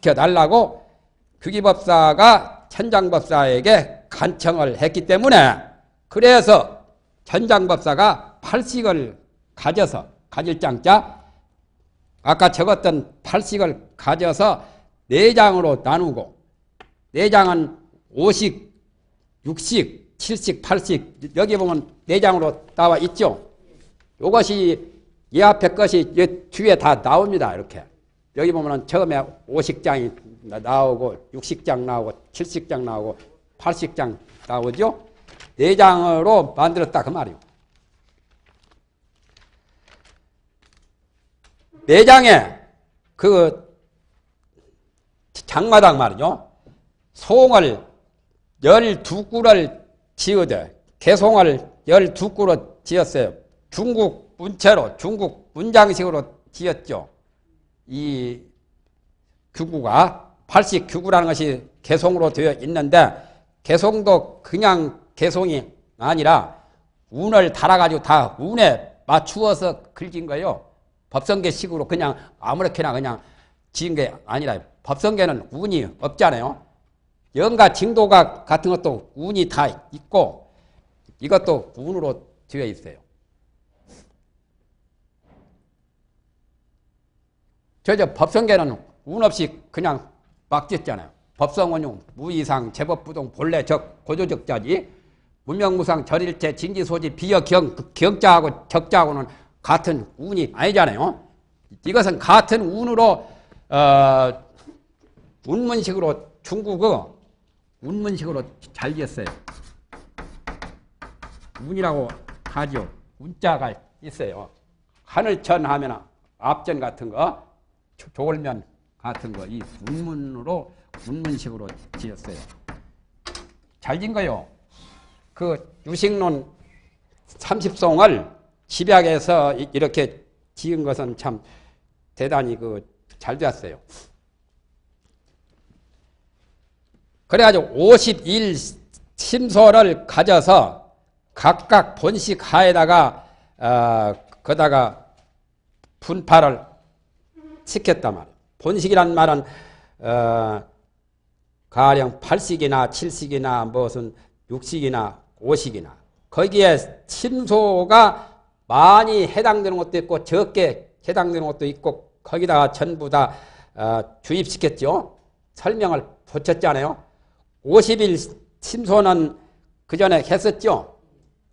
시켜달라고 규기법사가 천장법사에게 간청을 했기 때문에 그래서 천장법사가 팔식을 가질 장자 아까 적었던 팔식을 가져서 4장으로 나누고 4장은 5식, 6식, 7식, 8식 여기 보면 4장으로 나와 있죠. 이것이 이 앞에 것이 뒤에 다 나옵니다. 이렇게 여기 보면 처음에 5식장이 나오고 6식장 나오고 7식장 나오고 8식장 나오죠. 4장으로 만들었다 그 말이요. 4장에 그 장마당 말이죠. 송을 12구를 지으되 개송을 12구로 지었어요. 중국 문체로 중국 문장식으로 지었죠. 이 규구가 80규구라는 것이 개송으로 되어 있는데 개송도 그냥 개송이 아니라 운을 달아가지고 다 운에 맞추어서 긁은 거예요. 법성계식으로 그냥 아무렇게나 그냥 지은 게 아니라 법성계는 운이 없잖아요. 영가 징도가 같은 것도 운이 다 있고 이것도 운으로 되어 있어요. 저 법성계는 운 없이 그냥 막 짓잖아요. 법성원용, 무이상, 제법부동, 본래 적, 고조적자지, 문명무상, 절일체, 징지소지, 비여, 경자하고 적자하고는 같은 운이 아니잖아요. 이것은 같은 운으로 운문식으로 중국의 운문식으로 잘 지었어요. 운이라고 하죠. 운자가 있어요. 하늘천 하면 앞전 같은 거, 조울면 같은 거, 이 운문으로 운문식으로 지었어요. 잘 진 거요. 그 유식론 30송을 집약해서 이렇게 지은 것은 참 대단히 잘 되었어요. 그래가지고 51심소를 가져서 각각 본식 하에다가 거다가 분파를 시켰단 말이에요. 본식이란 말은 가령 8식이나 7식이나 무슨 6식이나 5식이나 거기에 심소가 많이 해당되는 것도 있고 적게 해당되는 것도 있고 거기다가 전부 다 주입시켰죠. 설명을 붙였잖아요. 50일 심소는 그 전에 했었죠.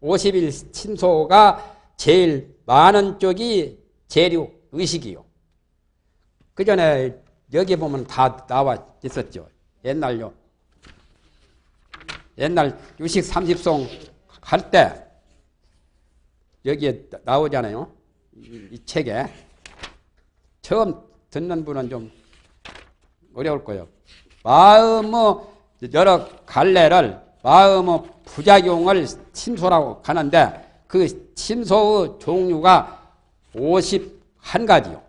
50일 심소가 제일 많은 쪽이 재류 의식이요. 그 전에 여기 보면 다 나와 있었죠. 옛날요. 옛날 유식 30송 할 때 여기에 나오잖아요. 이 책에. 처음 듣는 분은 좀 어려울 거예요. 마음의 여러 갈래를 마음의 부작용을 심소라고 하는데 그 심소의 종류가 51가지요.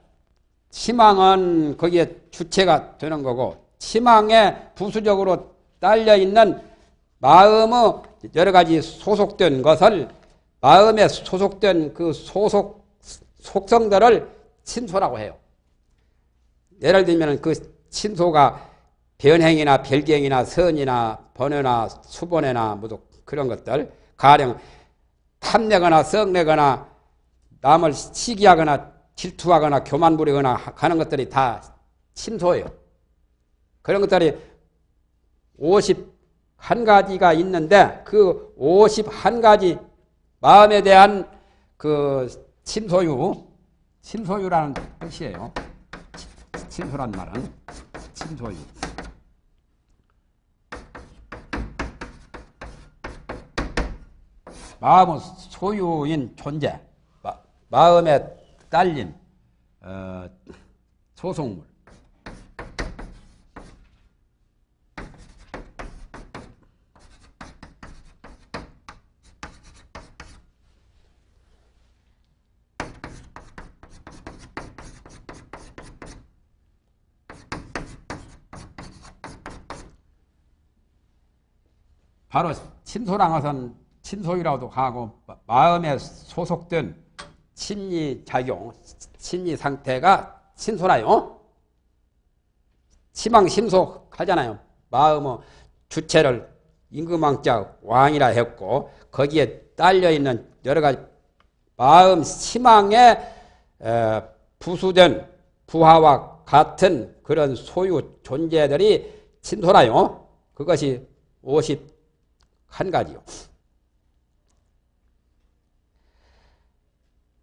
치망은 거기에 주체가 되는 거고 치망에 부수적으로 딸려있는 마음의 여러 가지 소속된 것을 마음에 소속된 그 속성들을 심소라고 해요. 예를 들면 그 심소가 변행이나 별경이나 선이나 번외나 수번외나 모두 그런 것들 가령 탐내거나 썩내거나 남을 시기하거나 질투하거나 교만 부리거나 하는 것들이 다 심소예요. 그런 것들이 51가지가 있는데 그 51가지 마음에 대한 그 심소유라는 뜻이에요. 심소란 말은 심소유. 마음의 소유인 존재, 마음에 딸린 소속물. 바로 심소란 것은 심소유라고도 하고 마음에 소속된 심리작용, 심리상태가 심소라요. 치망심속 하잖아요. 마음의 주체를 임금왕자 왕이라 했고 거기에 딸려있는 여러 가지 마음 희망에 부수된 부하와 같은 그런 소유 존재들이 친소라요. 그것이 51가지요.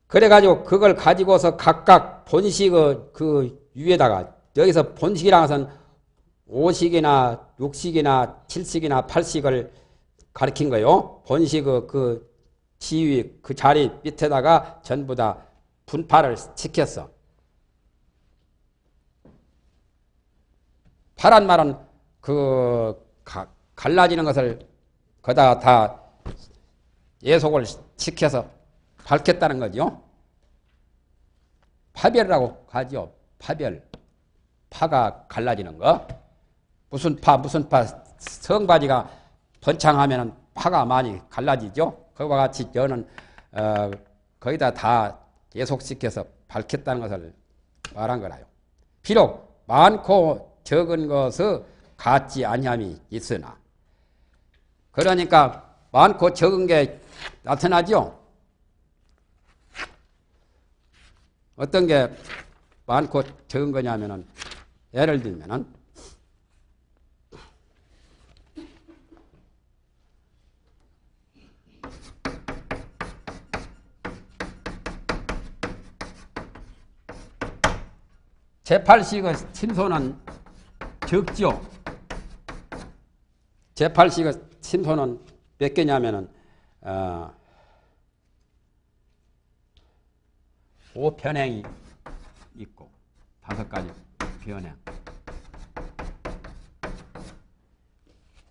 그래가지고 그걸 가지고서 각각 본식의 그 위에다가 여기서 본식이라는 것은 5식이나 6식이나 7식이나 8식을 가리킨 거예요. 본식의 그 지위 그 자리 밑에다가 전부 다 분파를 시켰어. 파란 말은 그 갈라지는 것을 거기다가 다 예속을 시켜서 밝혔다는 거죠. 파별이라고 하죠. 파별. 파가 갈라지는 거. 무슨 파 성바지가 번창하면 파가 많이 갈라지죠. 그와 같이 저는 거기다 다 예속시켜서 밝혔다는 것을 말한 거라요. 비록 많고 적은 것은 같지 아니함이 있으나 그러니까 많고 적은 게 나타나죠. 어떤 게 많고 적은 거냐면은 예를 들면은 제8식의 침소는 적죠. 제8식의 침소는 몇 개냐면은 5변행이 있고 5가지 변행.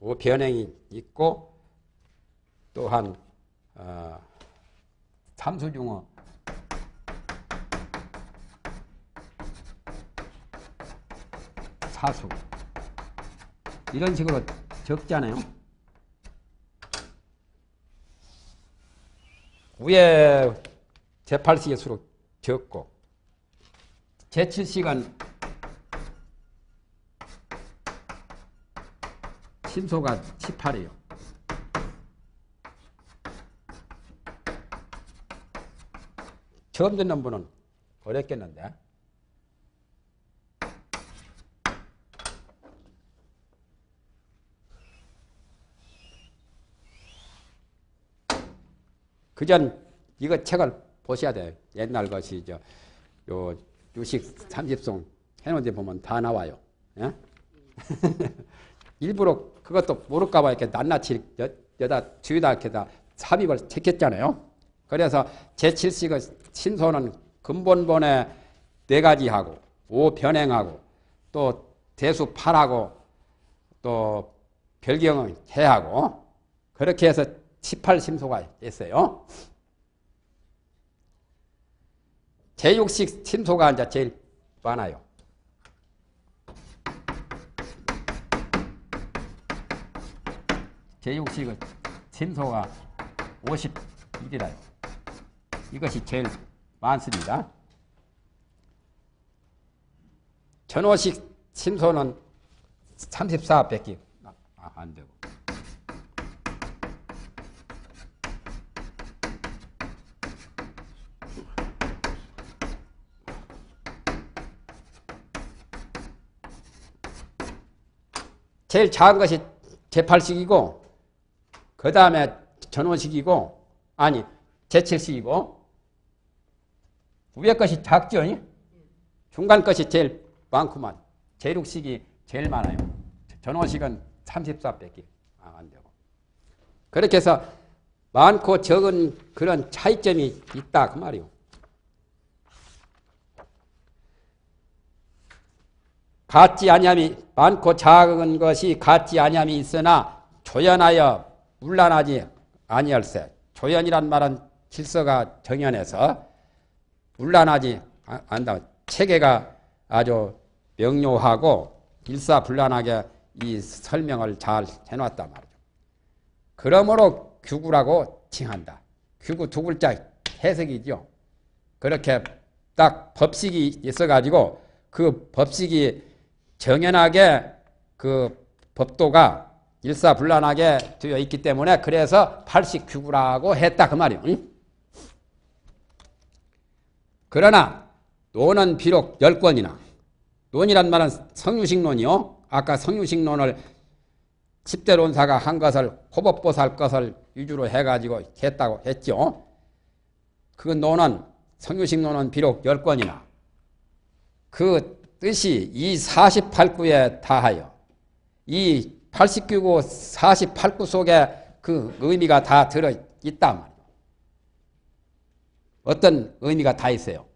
5변행이 있고 또한 삼수중어 사수 이런 식으로 적잖아요. 위에 제8식의 수로 적고 제7식은 심소가 18이에요. 처음 듣는 분은 어렵겠는데 그전 이거 책을 보셔야 돼요. 옛날 것이 요 유식 30송 해놓은 데 보면 다 나와요. 예? 일부러 그것도 모를까봐 이렇게 낱낱이 여다 주위다 이렇게 다 삽입을 시켰잖아요. 그래서 제7식의 신소는 근본본에 4가지 하고 5변행하고 또 대수 8하고 또 별경은 해하고 그렇게 해서 18심소가 있어요. 제6식 심소가 이제 제일 많아요. 제6식의 심소가 51이라요. 이것이 제일 많습니다. 전호식 심소는 34밖에 안 되고. 제일 작은 것이 제8식이고 그 다음에 전호식이고 아니 제7식이고 위에 것이 작죠. 중간 것이 제일 많구만. 제6식이 제일 많아요. 전호식은 34밖에 안 되고. 그렇게 해서 많고 적은 그런 차이점이 있다 그 말이요. 같지 아니함이 많고 작은 것이 같지 아니함이 있으나 조연하여 물란하지 아니할세. 조연이란 말은 질서가 정연해서 물란하지 않다. 체계가 아주 명료하고 일사불란하게 이 설명을 잘 해놨단 말이죠. 그러므로 규구라고 칭한다. 규구 두 글자 해석이죠. 그렇게 딱 법식이 있어가지고 그 법식이 정연하게 그 법도가 일사불란하게 되어 있기 때문에 그래서 팔식규구라고 했다 그 말이요. 그러나 논은 비록 10권이나 논이란 말은 성유식론이요. 아까 성유식론을 10대 논사가 한 것을 호법보살 것을 위주로 해가지고 했다고 했죠. 그 논은 성유식론은 비록 10권이나 그 뜻이 이 48구에 다하여 이 80규구 48구 속에 그 의미가 다 들어있단 말이에요. 어떤 의미가 다 있어요.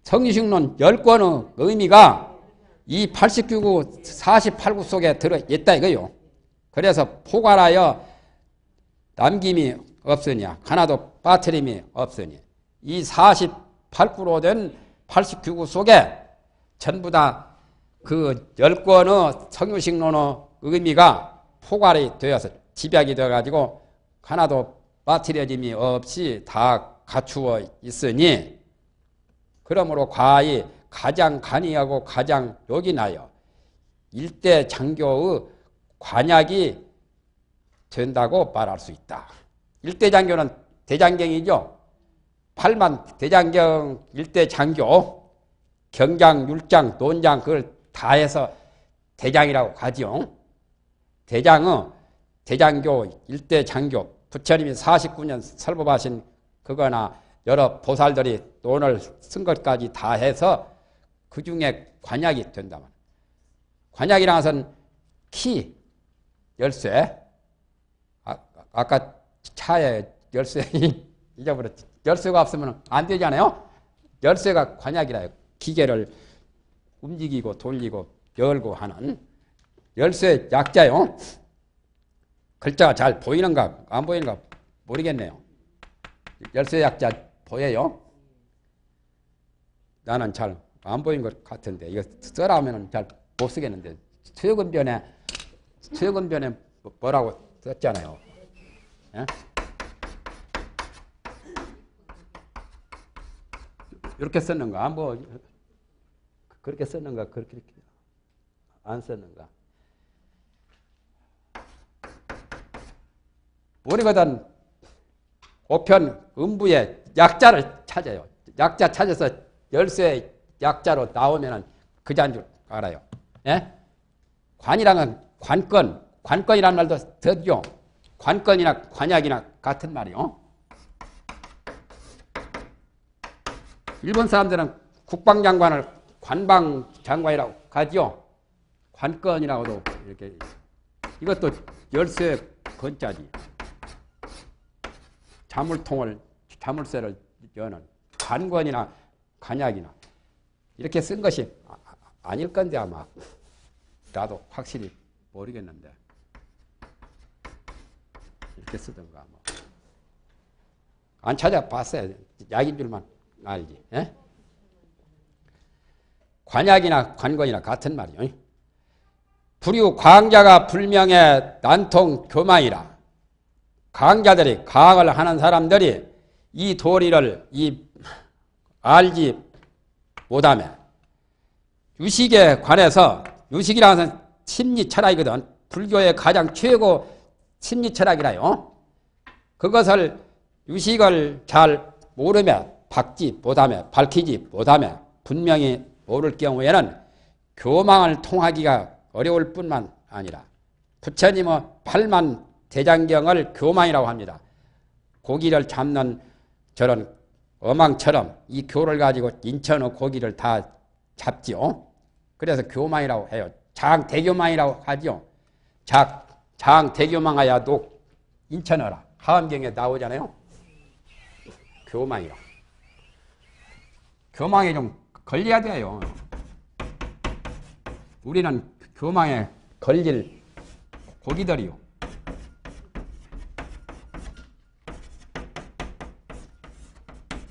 성유식론 10권의 의미가 이 80규구 48구 속에 들어있다 이거요. 그래서 포괄하여 남김이 없으냐 하나도 빠트림이 없으니 이 48구로 된 80규구 속에 전부 다 그 10권의 성유식론의 의미가 포괄이 되어서 집약이 되어가지고 하나도 빠트려짐이 없이 다 갖추어 있으니 그러므로 과히 가장 간이하고 가장 요긴하여 일대 장교의 관약이 된다고 말할 수 있다. 일대 장교는 대장경이죠. 8만 대장경 일대 장교 경장, 율장, 논장 그걸 다 해서 대장이라고 하지요. 대장은 대장교, 일대 장교 부처님이 49년 설법하신 그거나 여러 보살들이 논을 쓴 것까지 다 해서 그 중에 관약이 된다면 관약이라는 것은 키, 열쇠 아까 차에 열쇠 잊어버렸지. 열쇠가 없으면 안 되잖아요. 열쇠가 관약이라요. 기계를 움직이고 돌리고 열고 하는 열쇠 약자요. 글자가 잘 보이는가 안 보이는가 모르겠네요. 열쇠 약자 보여요? 나는 잘 안 보인 것 같은데 이거 써라면 잘 못 쓰겠는데 최근변에 뭐라고 썼잖아요. 예? 이렇게 썼는가? 뭐 그렇게 썼는가? 그렇게 안 썼는가? 우리거든 보편 음부의 약자를 찾아요. 약자 찾아서 열쇠 약자로 나오면은 그자인 줄 알아요. 예? 관이랑은 관건이라는 말도 쓰죠. 관건이나 관약이나 같은 말이요. 일본 사람들은 국방장관을 관방장관이라고 하죠. 관건이라고도 이렇게 이것도 열쇠 건자지. 자물쇠를 여는 관건이나 관약이나 이렇게 쓴 것이 아닐 건데 아마 나도 확실히 모르겠는데 이렇게 쓰던가 뭐. 안 찾아봤어요. 약인 줄만 알지. 예? 관약이나 관건이나 같은 말이요. 불유 광자가 불명의 난통 교망이라 강자들이 강을 하는 사람들이 이 도리를 알지 못하며 유식에 관해서 유식이라는 것은 심리 철학이거든. 불교의 가장 최고 심리 철학이라요. 그것을 유식을 잘 모르며 밝히지 못하며 분명히 모를 경우에는 교망을 통하기가 어려울 뿐만 아니라 부처님의 8만 대장경을 교망이라고 합니다. 고기를 잡는 저런 어망처럼 이 교를 가지고 인천의 고기를 다 잡지요. 그래서 교망이라고 해요. 장대교망이라고 하죠. 장대교망하야 녹 인천어라. 하암경에 나오잖아요. 교망이라고. 교망에 좀 걸려야 돼요. 우리는 교망에 걸릴 고기들이요.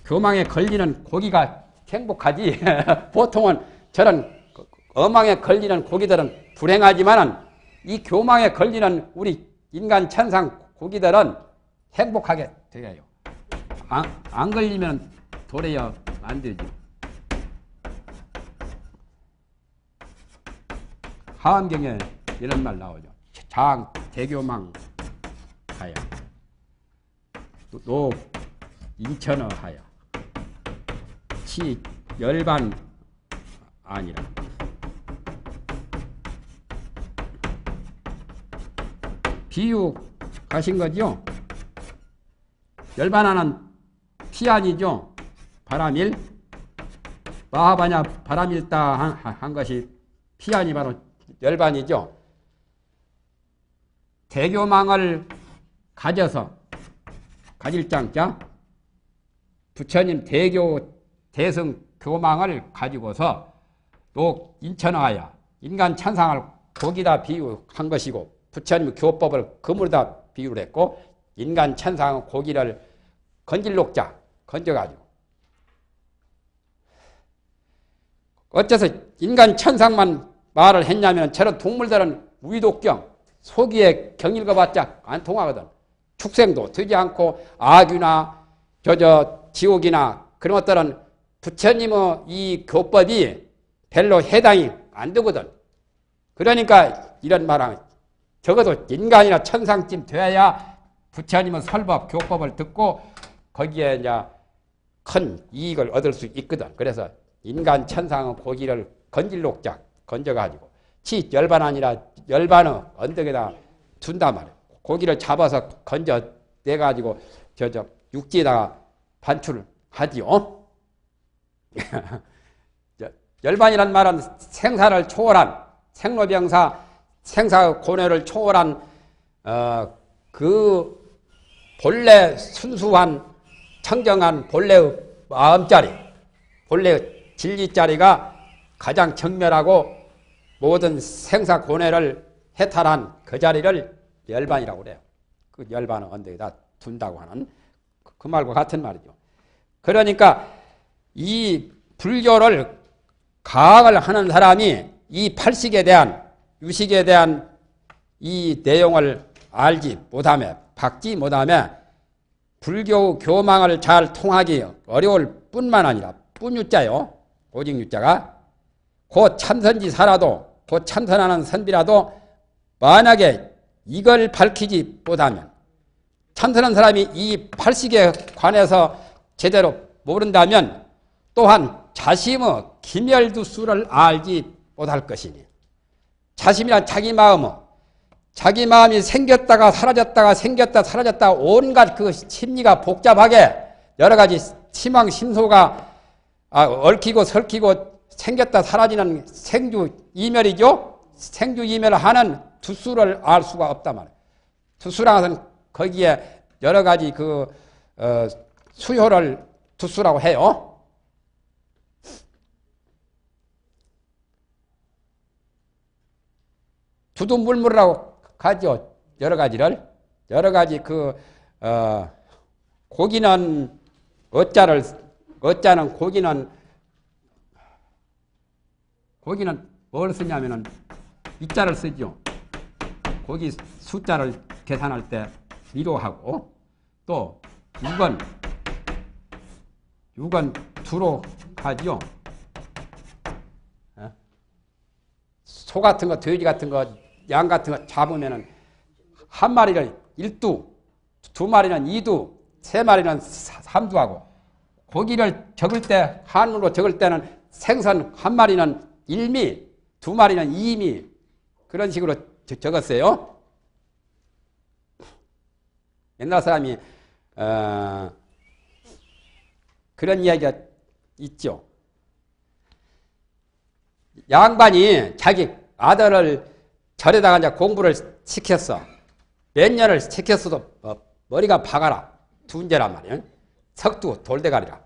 교망에 걸리는 고기가 행복하지. 보통은 저런 어망에 걸리는 고기들은 불행하지만은 이 교망에 걸리는 우리 인간 천상 고기들은 행복하게 되어요. 안 걸리면 도래야 안 되지. 화엄경에 이런 말 나오죠. 장 대교망 하야 노 인천어 하야 치 열반 아니라 비유 가신 거죠? 열반하는 피안이죠. 바람일 마하바냐 바람일다 한 것이 피안이 바로 열반이죠. 대교망을 가져서 가질 장자 부처님 대교 대승 교망을 가지고서 또 인천하야 인간 천상을 거기다 비유한 것이고 부처님 교법을 금으로다 비유를 했고 인간 천상은 고기를 건질록자 건져가지고 어째서 인간 천상만 말을 했냐면 저런 동물들은 위독경 소기에 경 읽어봤자 안 통하거든. 축생도 되지 않고 악유나 지옥이나 그런 것들은 부처님의 이 교법이 별로 해당이 안 되거든. 그러니까 이런 말은 적어도 인간이나 천상쯤 돼야 부처님의 설법, 교법을 듣고 거기에 이제 큰 이익을 얻을 수 있거든. 그래서 인간 천상의 고기를 건질록자 건져가지고 치 열반 아니라 열반의 언덕에다 둔단 말이야. 고기를 잡아서 건져 내가지고 육지에다가 반출을 하지요. 열반이란 말은 생사를 초월한 생로병사 생사고뇌를 초월한 그 본래 순수한 청정한 본래의 마음자리 본래의 진리자리가 가장 정멸하고 모든 생사고뇌를 해탈한 그 자리를 열반이라고 그래요. 그 열반은 언덕에다 둔다고 하는 그 말과 같은 말이죠. 그러니까 이 불교를 가학을 하는 사람이 이 팔식에 대한 유식에 대한 이 내용을 알지 못하며 박지 못하며 불교 교망을 잘 통하기 어려울 뿐만 아니라 뿐유자요. 오직 유자가 곧 참선지사라도 곧 참선하는 선비라도 만약에 이걸 밝히지 못하면 참선한 사람이 이 팔식에 관해서 제대로 모른다면 또한 자심의 기멸두수를 알지 못할 것이니 자심이란 자기 마음이 생겼다가 사라졌다가 생겼다 사라졌다 온갖 그 심리가 복잡하게 여러 가지 희망 심소가 얽히고 설키고 생겼다 사라지는 생주 이멸이죠. 생주 이멸을 하는 두수를 알 수가 없단 말이에요. 두수라는 것은 거기에 여러 가지 그 수효를 두수라고 해요. 두두물물이라고 하죠. 여러 가지를. 여러 가지 고기는 어짜는 고기는 뭘 쓰냐면은 이자를 쓰죠. 고기 숫자를 계산할 때 위로하고 또 6은 두로 하죠. 소 같은 거, 돼지 같은 거, 양 같은 거 잡으면은 한 마리를 1두, 두 마리는 2두, 세 마리는 3두하고 고기를 적을 때 한으로 적을 때는 생선 한 마리는 1미, 두 마리는 2미 그런 식으로 적었어요. 옛날 사람이 그런 이야기가 있죠. 양반이 자기 아들을 절에다가 이제 공부를 시켰어. 몇 년을 시켰어도 머리가 박아라. 둔재란 말이에요. 석두 돌대가리라.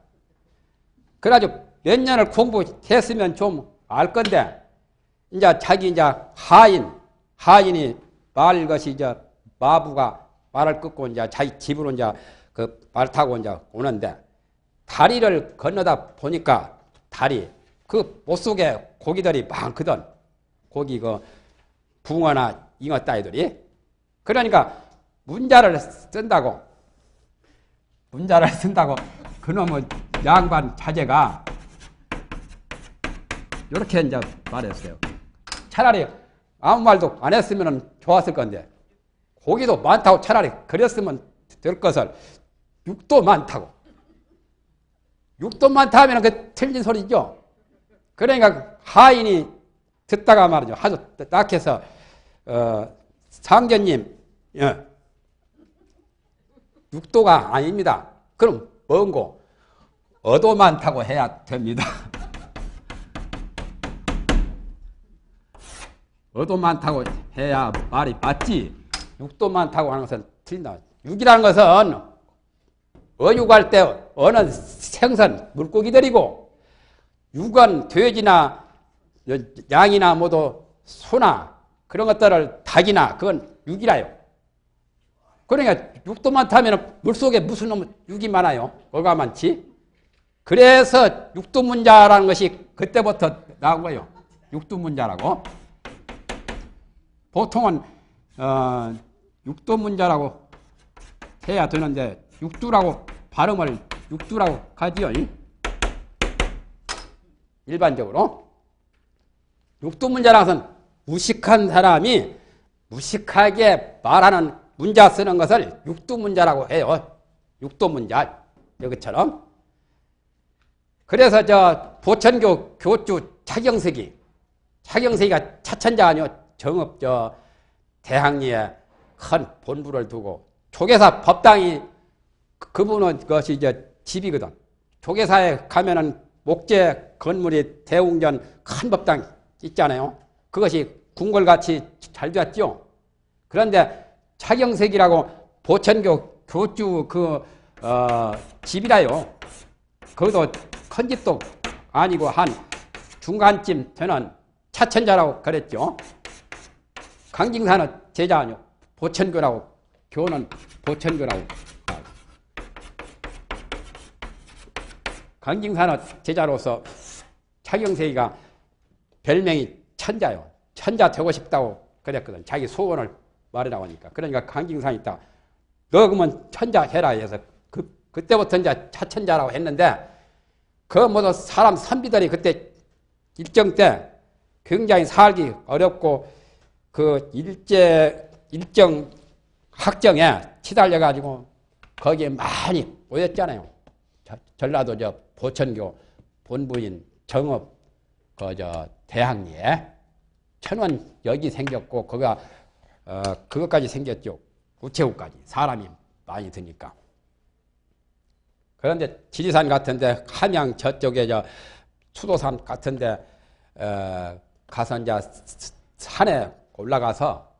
그래가지고 몇 년을 공부했으면 좀 알 건데, 이제 자기 이제 하인이 말 것이 이제 마부가 말을 끊고 이제 자기 집으로 이제 그 말 타고 이제 오는데, 다리를 건너다 보니까 그 못 속에 고기들이 많거든. 고기 붕어나 잉어 따위들이. 그러니까 문자를 쓴다고 그놈의 양반 자제가 이렇게 이제 말했어요. 차라리 아무 말도 안 했으면 좋았을 건데 고기도 많다고 차라리 그랬으면 될 것을 육도 많다고. 육도 많다 하면 그 틀린 소리죠. 그러니까 하인이 듣다가 말이죠. 아주 딱해서 상견님 육도가 아닙니다. 그럼 뭔고? 어도 많다고 해야 됩니다. 어도 많다고 해야 말이 맞지. 육도 많다고 하는 것은 틀린다. 육이라는 것은 어육할 때 어는 생선 물고기들이고 육은 돼지나 양이나 모두 소나 그런 것들을 닭이나 그건 육이라요. 그러니까 육도 많다면 물속에 무슨 놈 육이 많아요? 뭐가 많지? 그래서 육두문자라는 것이 그때부터 나온 거예요. 육두문자라고. 보통은 육두문자라고 해야 되는데 육두라고 발음을 육두라고 하지요. 일반적으로. 육두문자라는 것은 무식한 사람이 무식하게 말하는 문자 쓰는 것을 육두문자라고 해요. 육두문자. 여기처럼. 그래서 저 보천교 교주 차경석이가 차천자 아니요. 정업 저 대학리에 큰 본부를 두고 조계사 법당이 그분은 그것이 이제 집이거든. 조계사에 가면은 목재 건물이 대웅전 큰 법당 있잖아요. 그것이 궁궐같이 잘 되었죠. 그런데 차경석이라고 보천교 교주 집이라요. 거기도 큰 집도 아니고 한 중간쯤 되는 차천자라고 그랬죠. 강징사는 제자 아니요. 보천교라고 교는 보천교라고. 강징사는 제자로서 차경석이가 별명이 천자요. 천자 되고 싶다고 그랬거든. 자기 소원을 말하라고 하니까. 그러니까 강징산이 있다. 너 그러면 천자 해라 해서 그때부터 이제 차천자라고 했는데 그 모두 사람 선비들이 그때 일정 때 굉장히 살기 어렵고 그 일정 학정에 치달려가지고 거기에 많이 모였잖아요. 전라도 저 보천교 본부인 정업 대학리에 천원역이 생겼고 거기가 그것까지 생겼죠. 우체국까지 사람이 많이 드니까. 그런데 지리산 같은데 함양 저쪽에 저 수도산 같은데 가서 이제 산에 올라가서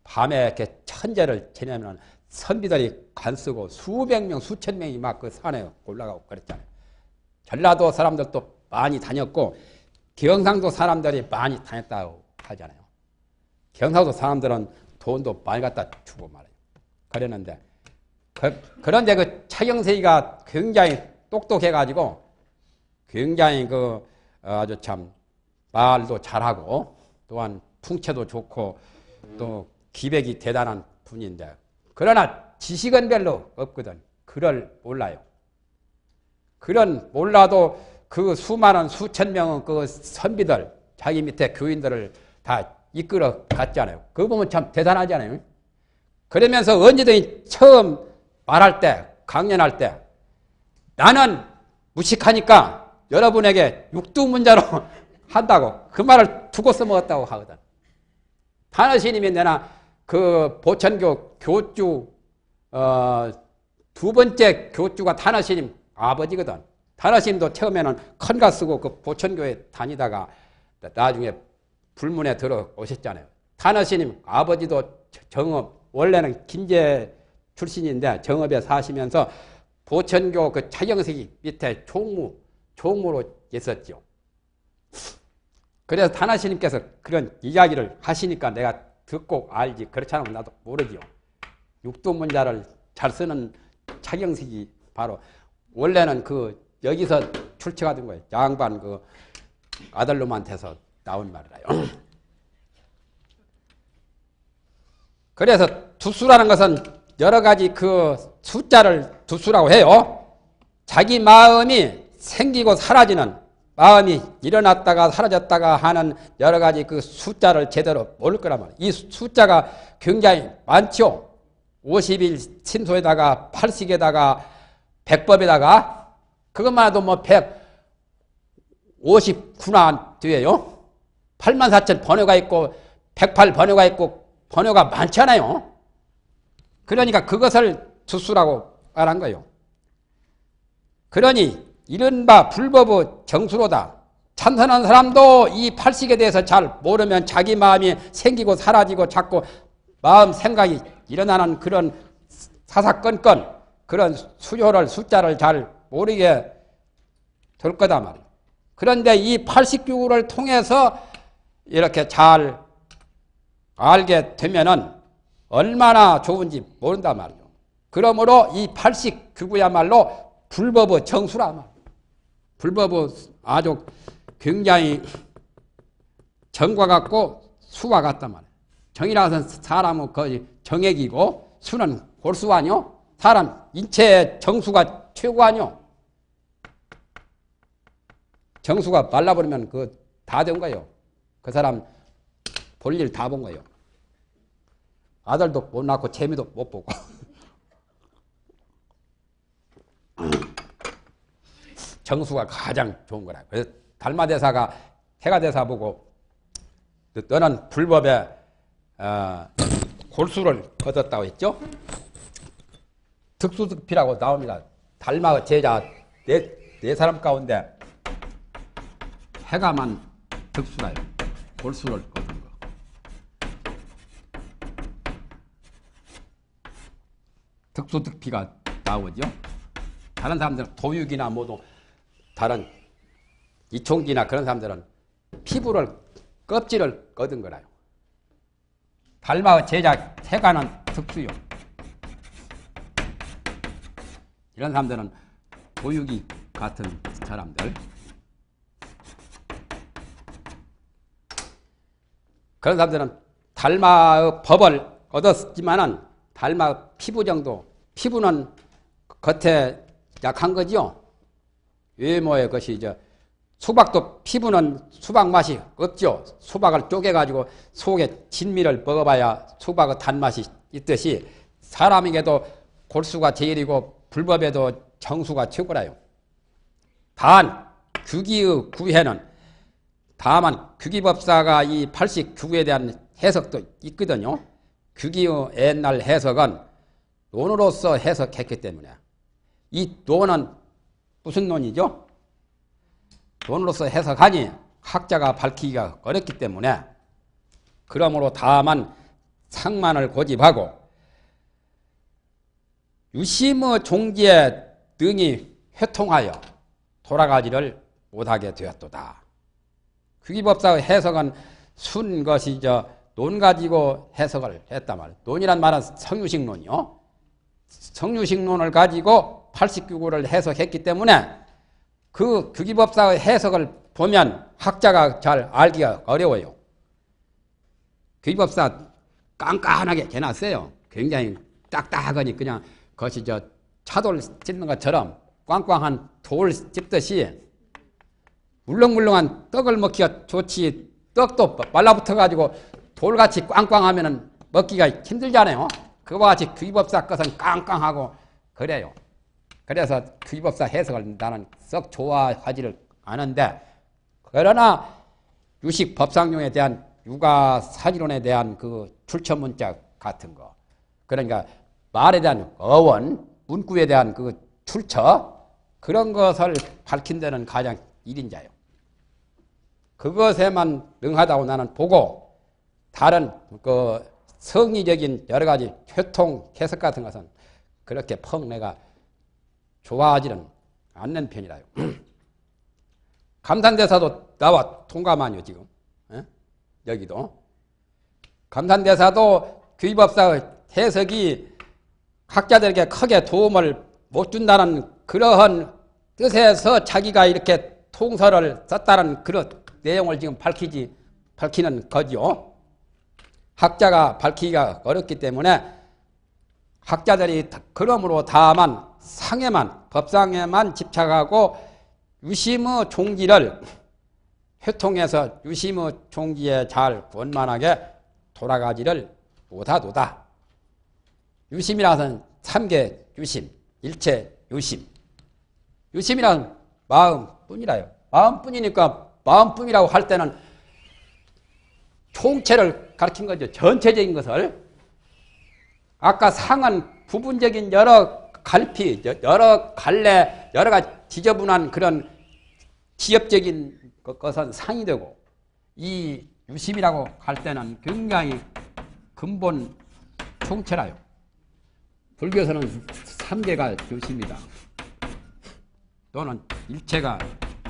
밤에 이렇게 천재를 지내면 선비들이 간쓰고 수백 명, 수천 명이 막 그 산에 올라가고 그랬잖아요. 전라도 사람들도 많이 다녔고 경상도 사람들이 많이 다녔다고 하잖아요. 경상도 사람들은 돈도 많이 갖다 주고 말이에요. 그랬는데 그런데 그 차경석이가 굉장히 똑똑해가지고 굉장히 아주 참 말도 잘하고 또한 풍채도 좋고 또 기백이 대단한 분인데 그러나 지식은 별로 없거든. 글을 몰라요. 글은 몰라도 그 수많은 수천 명의 그 선비들 자기 밑에 교인들을 다 이끌어 갔잖아요. 그거 보면 참 대단하잖아요. 그러면서 언제든지 처음 말할 때 강연할 때 나는 무식하니까 여러분에게 육두문자로 한다고 그 말을 두고 써먹었다고 하거든. 탄어스님이 내나 그 보천교 교주 두 번째 교주가 탄어스님 아버지거든. 탄어스님도 처음에는 큰가 쓰고 그 보천교에 다니다가 나중에 불문에 들어오셨잖아요. 탄어스님 아버지도 정업 원래는 김제 출신인데 정업에 사시면서 보천교 그 차경석이 밑에 총무로 있었죠. 그래서 탄하스님께서 그런 이야기를 하시니까 내가 듣고 알지. 그렇지 않으면 나도 모르지요. 육두문자를 잘 쓰는 차경석이 바로 원래는 여기서 출처가 된 거예요. 양반 아들놈한테서 나온 말이라요. 그래서 두수라는 것은 여러 가지 숫자를 두수라고 해요. 자기 마음이 생기고 사라지는 마음이 일어났다가 사라졌다가 하는 여러 가지 그 숫자를 제대로 모를 거란 말이에요. 이 숫자가 굉장히 많죠. 50일 신소에다가 80에다가 100법에다가 그것만 해도 뭐 159나 뒤에요. 84,000 번호가 있고 108 번호가 있고 번호가 많잖아요. 그러니까 그것을 주수라고 말한 거예요. 그러니 이른바 불법의 정수로다. 참선한 사람도 이 팔식에 대해서 잘 모르면 자기 마음이 생기고 사라지고 자꾸 마음 생각이 일어나는 그런 사사건건 그런 수요를 숫자를 잘 모르게 될 거다 말이에요. 그런데 이 89구를 통해서 이렇게 잘 알게 되면은 얼마나 좋은지 모른단 말이에요. 그러므로 이 89구야말로 불법의 정수라 말이에요. 불법의 아주 굉장히 정과 같고 수와 같단 말이에요. 정이라서 사람은 거의 정액이고 수는 골수 아니요? 사람 인체의 정수가 최고 아니요? 정수가 말라버리면 그 다 된 거예요. 그 사람 볼일 다 본 거예요. 아들도 못 낳고 재미도 못 보고. 정수가 가장 좋은 거라. 그래서 달마대사가 해가대사 보고 너는 불법에 골수를 얻었다고 했죠. 득수득피라고 나옵니다. 달마 제자 네 사람 가운데 해가만 득수라요. 골수를 얻은 거. 득수득피가 나오죠. 다른 사람들은 도육이나 모두 다른 이총기나 그런 사람들은 피부를 껍질을 얻은 거라요. 달마의 제자 해가는 특수요. 이런 사람들은 도육이 같은 사람들. 그런 사람들은 달마의 법을 얻었지만은 달마 피부 정도, 피부는 겉에 약한 거지요. 외모의 것이 수박도 피부는 수박 맛이 없죠. 수박을 쪼개가지고 속에 진미를 먹어봐야 수박의 단맛이 있듯이 사람에게도 골수가 제일이고 불법에도 정수가 최고라요. 단 규기의 구해는 다만 규기법사가 이 89구에 대한 해석도 있거든요. 규기의 옛날 해석은 논으로서 해석했기 때문에 이 논은 무슨 논이죠? 논으로서 해석하니 학자가 밝히기가 어렵기 때문에 그러므로 다만 상만을 고집하고 유심의 종지에 능히 회통하여 돌아가지를 못하게 되었도다. 규기법사의 해석은 순 것이 논 가지고 해석을 했단 말이에요. 논이란 말은 성유식론이요. 성유식론을 가지고 89구를 해석했기 때문에 그 규기법사의 해석을 보면 학자가 잘 알기가 어려워요. 규기법사 깐깐하게 해놨어요. 굉장히 딱딱하니 그냥 그것이 차돌 찢는 것처럼 꽝꽝한 돌 찝듯이 물렁물렁한 떡을 먹기가 좋지 떡도 말라붙어가지고 돌같이 꽝꽝하면 먹기가 힘들잖아요. 그와 같이 규기법사 것은 깡깡하고 그래요. 그래서 규기법사 해석을 나는 썩 좋아하지를 않은데 그러나 유식법상용에 대한 유가사지론에 대한 그 출처문자 같은 거 그러니까 말에 대한 어원, 문구에 대한 그 출처 그런 것을 밝힌 데는 가장 일인자요. 그것에만 능하다고 나는 보고 다른 그 성의적인 여러 가지 효통 해석 같은 것은 그렇게 펑 내가 좋아하지는 않는 편이라요. 감산대사도 나와 통감하뇨 지금. 에? 여기도 감산대사도 규기법사의 해석이 학자들에게 크게 도움을 못 준다는 그러한 뜻에서 자기가 이렇게 통설을 썼다는 그런 내용을 지금 밝히는 거지요. 학자가 밝히기가 어렵기 때문에 학자들이 그러므로 다만 상에만 법상에만 집착하고 유심의 종기를 회통해서 유심의 종기에 잘 원만하게 돌아가지를 못하도다. 유심이라는 3개 유심, 일체 유심. 유심이란 마음뿐이라요. 마음뿐이니까 마음뿐이라고 할 때는 총체를 가리킨 거죠. 전체적인 것을. 아까 상은 부분적인 여러 갈피, 여러 갈래, 여러 가지 지저분한 그런 지엽적인 것은 상이 되고, 이 유심이라고 할 때는 굉장히 근본 총체라요. 불교에서는 3개가 유심이다. 또는 일체가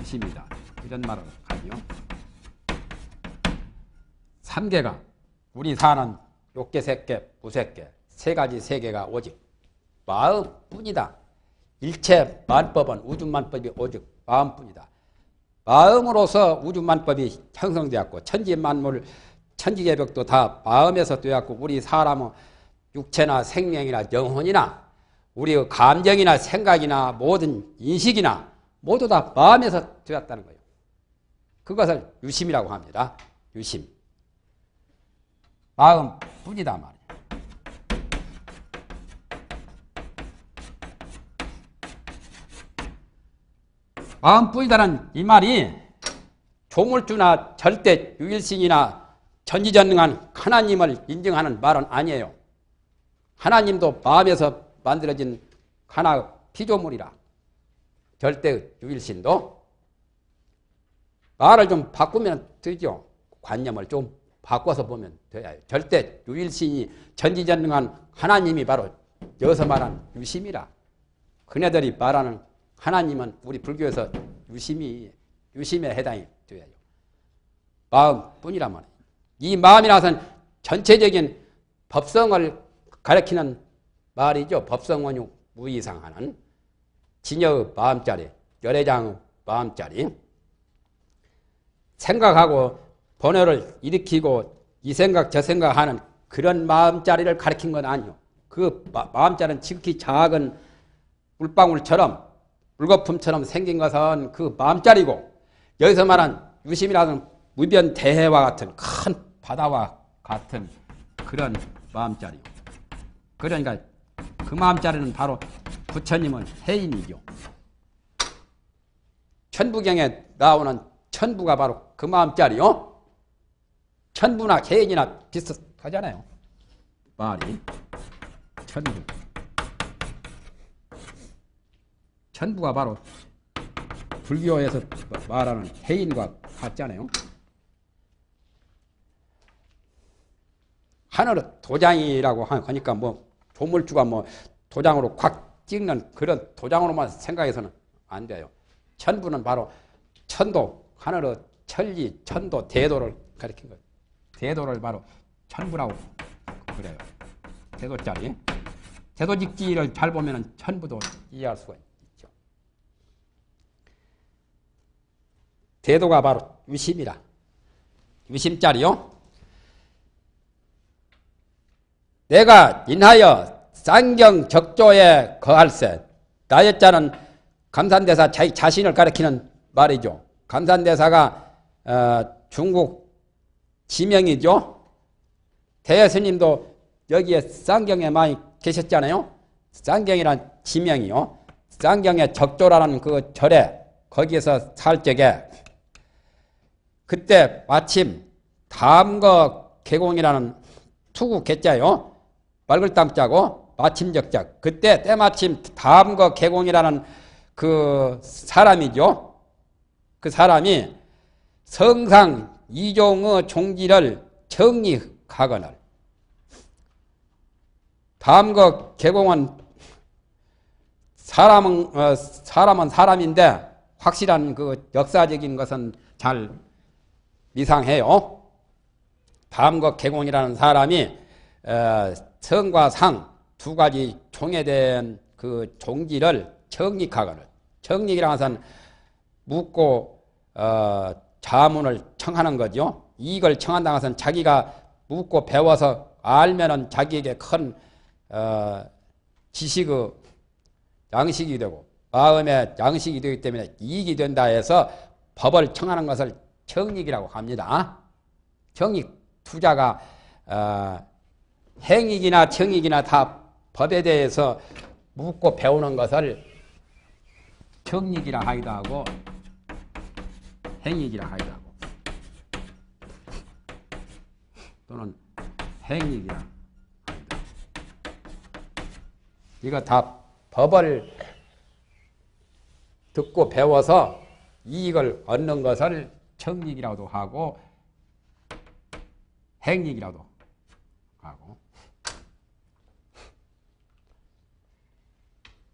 유심이다. 이런 말을 하죠. 3개가 우리 사는 욕계, 색계, 무색계, 세 가지 세계가 오직 마음뿐이다. 일체 만법은 우주만법이 오직 마음뿐이다. 마음으로서 우주만법이 형성되었고 천지만물, 천지개벽도 다 마음에서 되었고 우리 사람의 육체나 생명이나 영혼이나 우리의 감정이나 생각이나 모든 인식이나 모두 다 마음에서 되었다는 거예요. 그것을 유심이라고 합니다. 유심. 마음뿐이다 말이에요. 마음뿐이다는 이 말이 조물주나 절대 유일신이나 전지전능한 하나님을 인정하는 말은 아니에요. 하나님도 마음에서 만들어진 하나 피조물이라. 절대 유일신도 말을 좀 바꾸면 되죠. 관념을 좀 바꿔서 보면 돼요. 절대 유일신이 전지전능한 하나님이 바로 여기서 말하는 유심이라. 그네들이 말하는 하나님은 우리 불교에서 유심에 해당이 돼요. 마음뿐이라 말이에요. 이 마음이라서는 전체적인 법성을 가리키는 말이죠. 법성원유 무이상하는 진여의 마음자리, 열애장의 마음자리. 생각하고 번뇌를 일으키고 이 생각 저 생각하는 그런 마음자리를 가리킨 건 아니요. 그 마음자리는 지극히 작은 물방울처럼 물거품처럼 생긴 것은 그 마음자리고 여기서 말한 유심이라는 무변 대해와 같은 큰 바다와 같은 그런 마음자리. 그러니까 그 마음자리는 바로 부처님은 해인이죠. 천부경에 나오는 천부가 바로 그 마음자리요. 천부나 해인이나 비슷하잖아요. 말이 천부. 천부가 바로 불교에서 말하는 해인과 같잖아요. 하늘은 도장이라고 하니까 뭐 조물주가 뭐 도장으로 콱 찍는 그런 도장으로만 생각해서는 안 돼요. 천부는 바로 천도, 하늘의 천리, 천도, 대도를 가리킨 거예요. 대도를 바로 천부라고 그래요. 대도짜리. 대도직지를 잘 보면 천부도 이해할 수가 있죠. 대도가 바로 유심이라. 유심짜리요. 내가 인하여 쌍경 적조에 거할세. 나의 자는 감산대사 자기 자신을 가리키는 말이죠. 감산대사가 중국 지명이죠. 대스님도 여기에 쌍경에 많이 계셨잖아요. 쌍경이란 지명이요. 쌍경의 적조라는 그 절에 거기에서 살 적에 그때 마침 담거 개공이라는 투구 개자요. 맑을 땅자고 마침 적자. 그때 때마침 담거 개공이라는 그 사람이죠. 그 사람이 성상 이종의 종지를 정리하거늘. 담거 개공은 사람은 사람인데 확실한 그 역사적인 것은 잘 미상해요. 담거 개공이라는 사람이 성과 상 두 가지 총회된 그 종지를 정립하거늘. 정립이라는 것은 묻고 자문을 청하는 거죠. 이익을 청한다는 것은 자기가 묻고 배워서 알면은 자기에게 큰 지식의 양식이 되고 마음의 양식이 되기 때문에 이익이 된다 해서 법을 청하는 것을 정익이라고 합니다. 정익, 투자가 행익이나 정익이나 다 법에 대해서 묻고 배우는 것을 정익이라 하기도 하고 행익이라 하기도 하고 또는 행익이라 하기도 하고 이거 다 법을 듣고 배워서 이익을 얻는 것을 정익이라고도 하고 행익이라고도 하고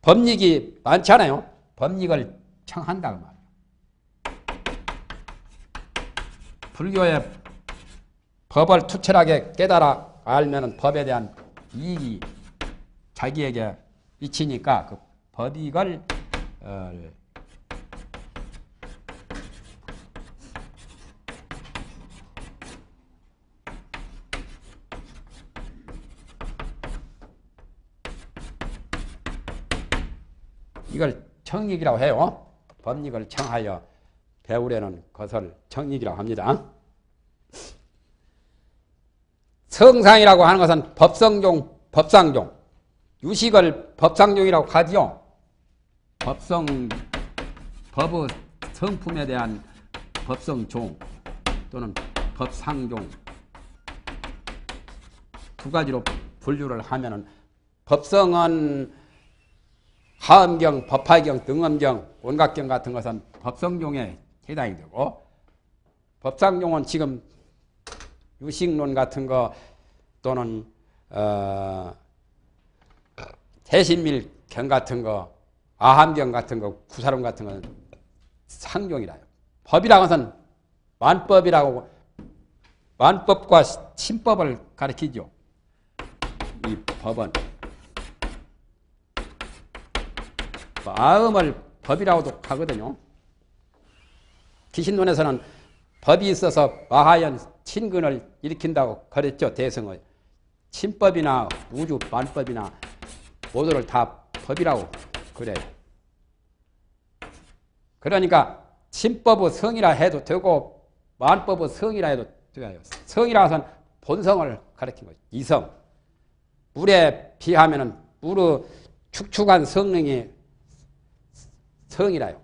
법익이 많잖아요. 법익을 청한다 그 말이에요. 불교의 법을 투철하게 깨달아 알면은 법에 대한 이익이 자기에게 미치니까 그 법익을 이걸 청익이라고 해요. 법익을 청하여 배우려는 것을 청익이라고 합니다. 성상이라고 하는 것은 법성종, 법상종, 유식을 법상종이라고 하지요. 법의 성품에 대한 법성종 또는 법상종 두 가지로 분류를 하면은 법성은 하엄경, 법화경, 등엄경, 온각경 같은 것은 법성종에 해당이 되고 법상종은 지금 유식론 같은 거 또는 대신밀경 같은 거, 아함경 같은 거, 구사론 같은 거는 상종이라요. 법이라고 해서는 만법이라고 만법과 신법을 가리키죠. 이 법은 마음을 법이라고도 하거든요. 기신론에서는 법이 있어서 마하연 친근을 일으킨다고 그랬죠. 대성의 신법이나 우주 만법이나 모두를 다 법이라고 그래요. 그러니까 신법의 성이라 해도 되고 만법의 성이라 해도 돼요. 성이라 해서는 본성을 가리킨 거죠. 이성. 물에 비하면은 물의 축축한 성능이 성이라요.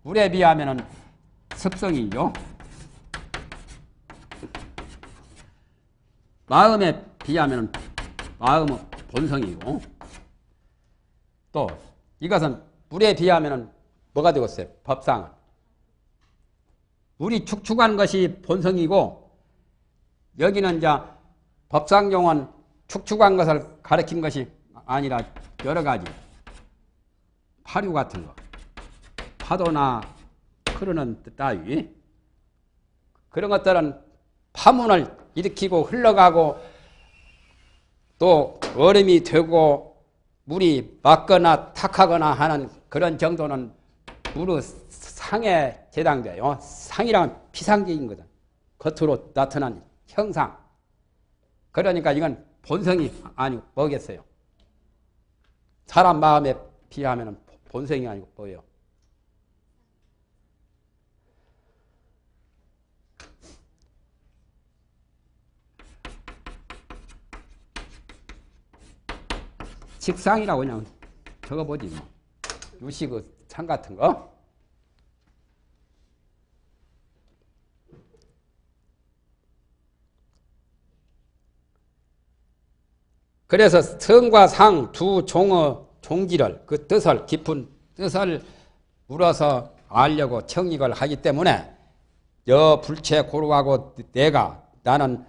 물에 비하면은 습성이죠. 마음에 비하면은 마음의 본성이고 또 이것은 물에 비하면은 뭐가 되겠어요? 법상은 물이 축축한 것이 본성이고 여기는 이제 법상종은 축축한 것을 가리킨 것이 아니라 여러 가지 파류 같은 거 파도나 흐르는 따위 그런 것들은 파문을 일으키고 흘러가고 또 얼음이 되고 물이 맑거나 탁하거나 하는 그런 정도는 물의 상에 해당돼요. 상이라면 피상적인 거다. 겉으로 나타난 형상. 그러니까 이건 본성이 아니고 뭐겠어요. 사람 마음에 비하면 본성이 아니고 뭐예요. 직상이라고 그냥 적어보지 뭐. 유식의 상 같은 거. 그래서 성과 상 두 종의 종지를 그 뜻을 깊은 뜻을 물어서 알려고 청익을 하기 때문에 여 불체 고루하고 내가 나는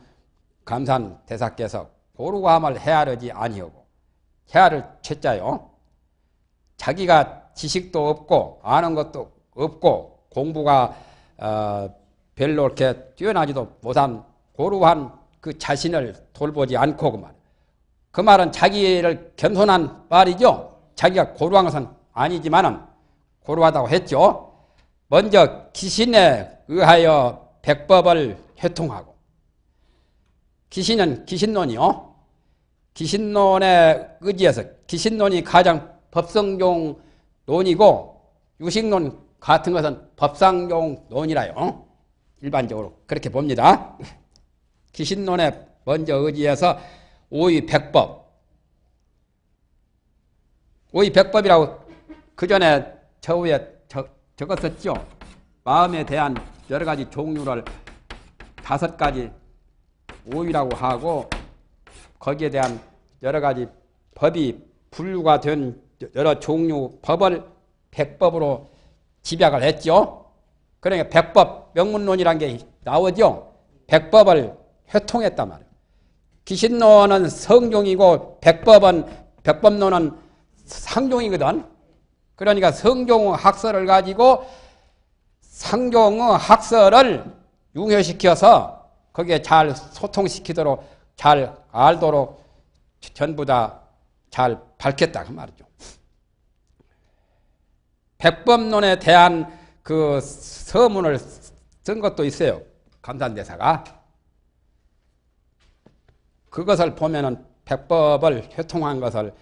감산 대사께서 고루함을 헤아르지 아니하고 헤아를 채자요. 자기가 지식도 없고 아는 것도 없고 공부가 별로 이렇게 뛰어나지도 못한 고루한 그 자신을 돌보지 않고 그 말은 자기를 겸손한 말이죠. 자기가 고루한 것은 아니지만은 고루하다고 했죠. 먼저 기신에 의하여 백법을 회통하고 기신은 기신론이요. 기신론에 의지해서 기신론이 가장 법성종 논이고 유식론 같은 것은 법상종 논이라요. 일반적으로 그렇게 봅니다. 기신론에 먼저 의지해서 오의백법. 오의백법이라고 그 전에 저 위에 적었었죠. 마음에 대한 여러 가지 종류를 5가지 오의라고 하고 거기에 대한 여러 가지 법이 분류가 된 여러 종류 법을 백법으로 집약을 했죠. 그러니까 백법 명문론이라는 게 나오죠. 백법을 회통했단 말이에요. 기신론은 성종이고 백법론은 상종이거든. 그러니까 성종 학설을 가지고 상종의 학설을 융효시켜서 거기에 잘 소통시키도록 잘 알도록 전부 다 잘 밝혔다 그 말이죠. 백법론에 대한 그 서문을 쓴 것도 있어요. 감산대사가. 그것을 보면은 백법을 회통한 것을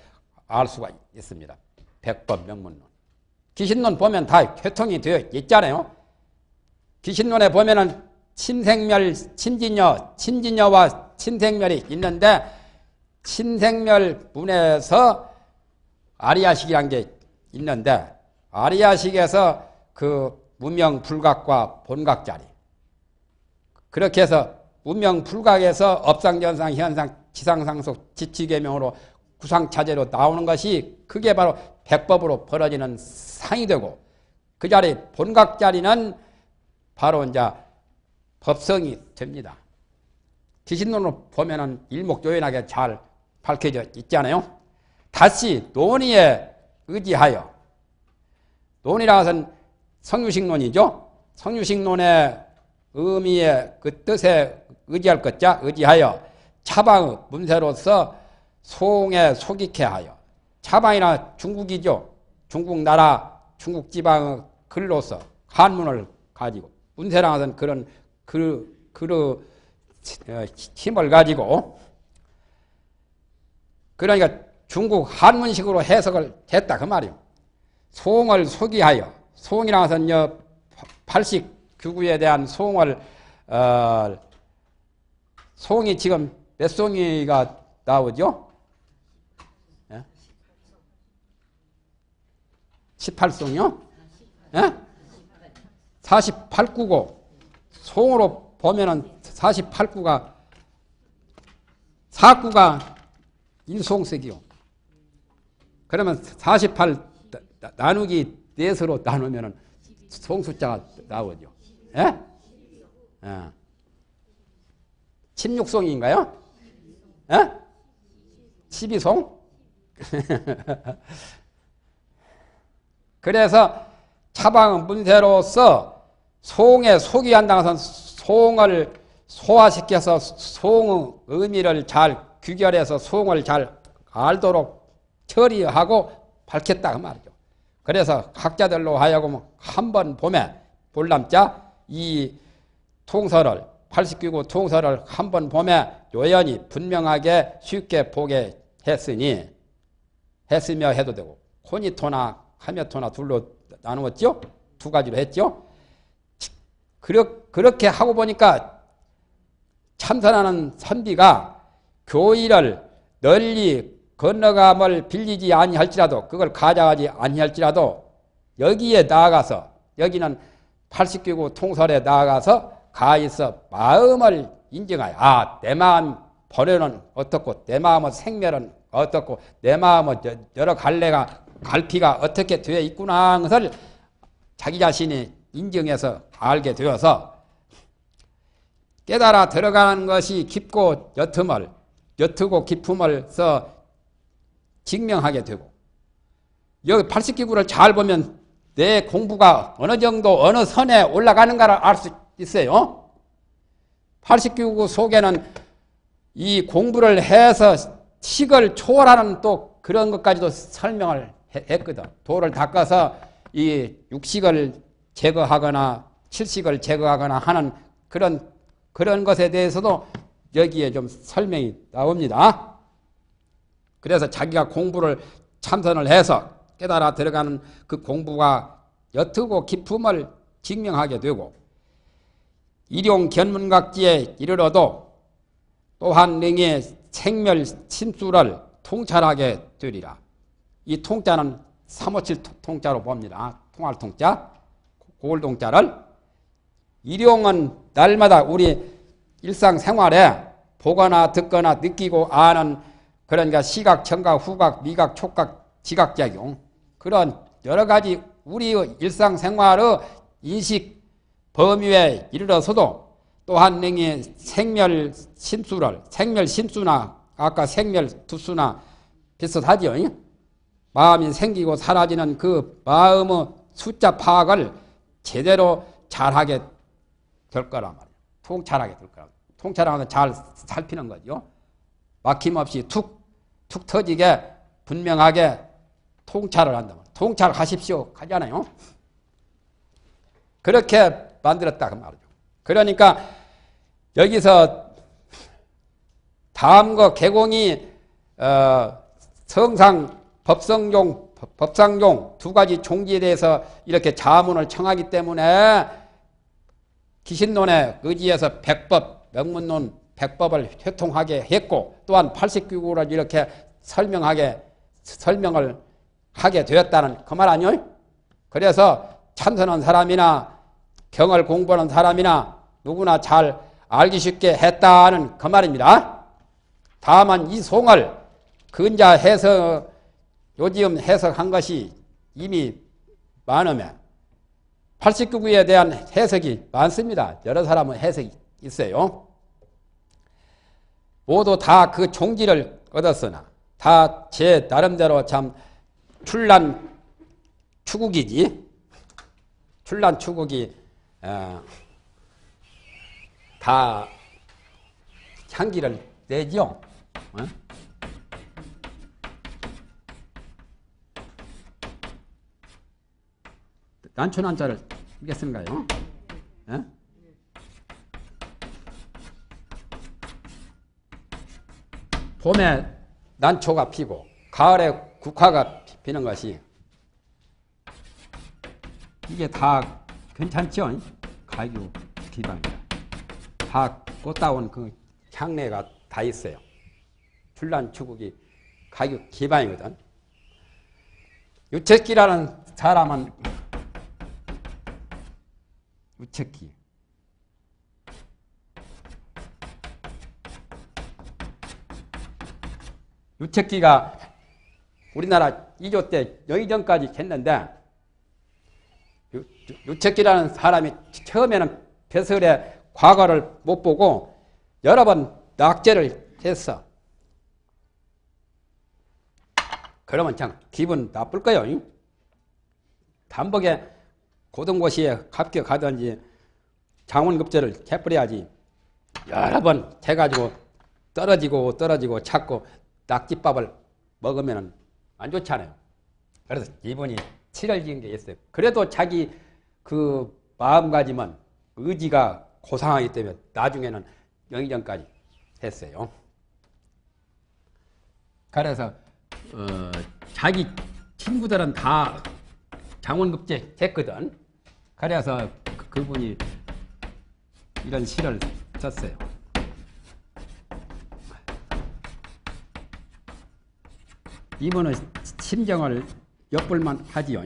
알 수가 있습니다. 백법 명문론. 기신론 보면 다 회통이 되어 있잖아요. 기신론에 보면은 친생멸, 친진여와 친생멸이 있는데 친생멸 문에서 아리야식이란 게 있는데 아리야식에서 그 문명불각과 본각자리 그렇게 해서 문명불각에서 업상전상 현상 지상상속 지치계명으로 구상차제로 나오는 것이 그게 바로 백법으로 벌어지는 상이 되고 그 자리 본각자리는 바로 이제 법성이 됩니다. 기신론으로 보면은 일목요연하게 잘 밝혀져 있잖아요. 다시 논의에 의지하여 논이라는 것은 성유식론이죠. 성유식론의 의미의 그 뜻에 의지할 것자 의지하여 차방의 문세로서 소홍에 속익해 하여 차방이나 중국이죠. 중국 나라 중국 지방의 글로서 한문을 가지고 문세라는 것은 그런 그 힘을 가지고 그러니까 중국 한문식으로 해석을 했다 그 말이요. 소홍을 소기하여 소홍이라는 것은 80규구에 대한 소홍을 소홍이 지금 몇 송이가 나오죠? 18송이요? 48구고 소홍으로 보면은 48구가 4구가 1송색이요. 그러면 48 나누기 4서로 나누면은 송숫자가 나오죠. 예? 16송인가요? 예? 12송? 그래서 차방 문세로서 소홍에 속이 한다는 것은 소홍을 소화시켜서 소홍의 의미를 잘 규결해서 소홍을 잘 알도록 처리하고 밝혔다 그 말이죠. 그래서 학자들로 하여금 한 번 봄에 볼람자 이 통설을 80규구 통설을 한 번 봄에 요연히 분명하게 쉽게 보게 했으며 해도 되고 혼이토나 하며토나 둘로 나누었죠. 2가지로 했죠. 그렇게 하고 보니까 참선하는 선비가 교의를 널리 건너감을 빌리지 아니할지라도 그걸 가져가지 아니할지라도 여기에 나아가서 여기는 80규구 통설에 나아가서 가있어 마음을 인정하여 내 마음 번뇌는 어떻고 내 마음의 생멸은 어떻고 내 마음의 여러 갈피가 어떻게 되어 있구나 하는 것을 자기 자신이 인정해서 알게 되어서 깨달아 들어가는 것이 깊고 옅고 깊음을 써 증명하게 되고 여기 80기구를 잘 보면 내 공부가 어느 정도 어느 선에 올라가는가를 알 수 있어요. 80기구 속에는 이 공부를 해서 식을 초월하는 또 그런 것까지도 설명을 했거든. 도를 닦아서 이 육식을 제거하거나 칠식을 제거하거나 하는 그런 것에 대해서도 여기에 좀 설명이 나옵니다. 그래서 자기가 공부를 참선을 해서 깨달아 들어가는 그 공부가 옅고 깊음을 증명하게 되고 일용 견문각지에 이르러도 또한 능히 생멸 심수를 통찰하게 되리라. 이 통자는 357 통자로 봅니다. 통할 통자, 고을 통자를 일용은 날마다 우리 일상생활에 보거나 듣거나 느끼고 아는 그러니까 시각, 청각, 후각, 미각, 촉각, 지각작용 그런 여러 가지 우리의 일상생활의 인식 범위에 이르러서도 또한 능히 생멸심수나 아까 생멸투수나 비슷하죠. 마음이 생기고 사라지는 그 마음의 숫자 파악을 제대로 잘하게 될 거란 말이에요. 통찰하게 될 거란 말이에요. 통찰하면 잘 살피는 거죠. 막힘없이 툭 터지게 분명하게 통찰을 한다. 통찰하십시오 하잖아요. 그렇게 만들었다 그 말이죠. 그러니까 여기서 다음 거 개공이 성상, 법상용 두 가지 종지에 대해서 이렇게 자문을 청하기 때문에 기신론에 의지해서 백법, 명문론 백법을 회통하게 했고 또한 89구를 이렇게 설명을 하게 되었다는 그 말 아니에요? 그래서 참선한 사람이나 경을 공부하는 사람이나 누구나 잘 알기 쉽게 했다는 그 말입니다. 다만 이 송을 근자 요즘 해석한 것이 이미 많으면 89구에 대한 해석이 많습니다. 여러 사람은 해석이 있어요. 모두 다 그 종지를 얻었으나 다 제 나름대로 참 출란 추국이지. 출란 추국이 다 향기를 내죠. 난초난자를 이게 쓰는가요? 봄에 난초가 피고 가을에 국화가 피는 것이 이게 다 괜찮죠? 가유 기방이다. 다 꽃다운 그 향내가 다 있어요. 출란추국이 가유 기방이거든. 유채기라는 사람은 유채기 유채기가 우리나라 2조 때 여의정까지 했는데 유채기라는 사람이 처음에는 배설의 과거를 못 보고 여러 번 낙제를 했어. 그러면 참 기분 나쁠 거예요. 단복에 고등고시에 합격하든지 장원급제를 해버려야지. 여러 번 해가지고 떨어지고 찾고 낙지밥을 먹으면 안 좋잖아요. 그래서 이분이 칠을 지은 게 있어요. 그래도 자기 그 마음가짐은 의지가 고상하기 때문에 나중에는 영의정까지 했어요. 그래서 자기 친구들은 다 장원급제 했거든. 그래서 그분이 이런 시를 썼어요. 이분은 심정을 엿볼만 하지요.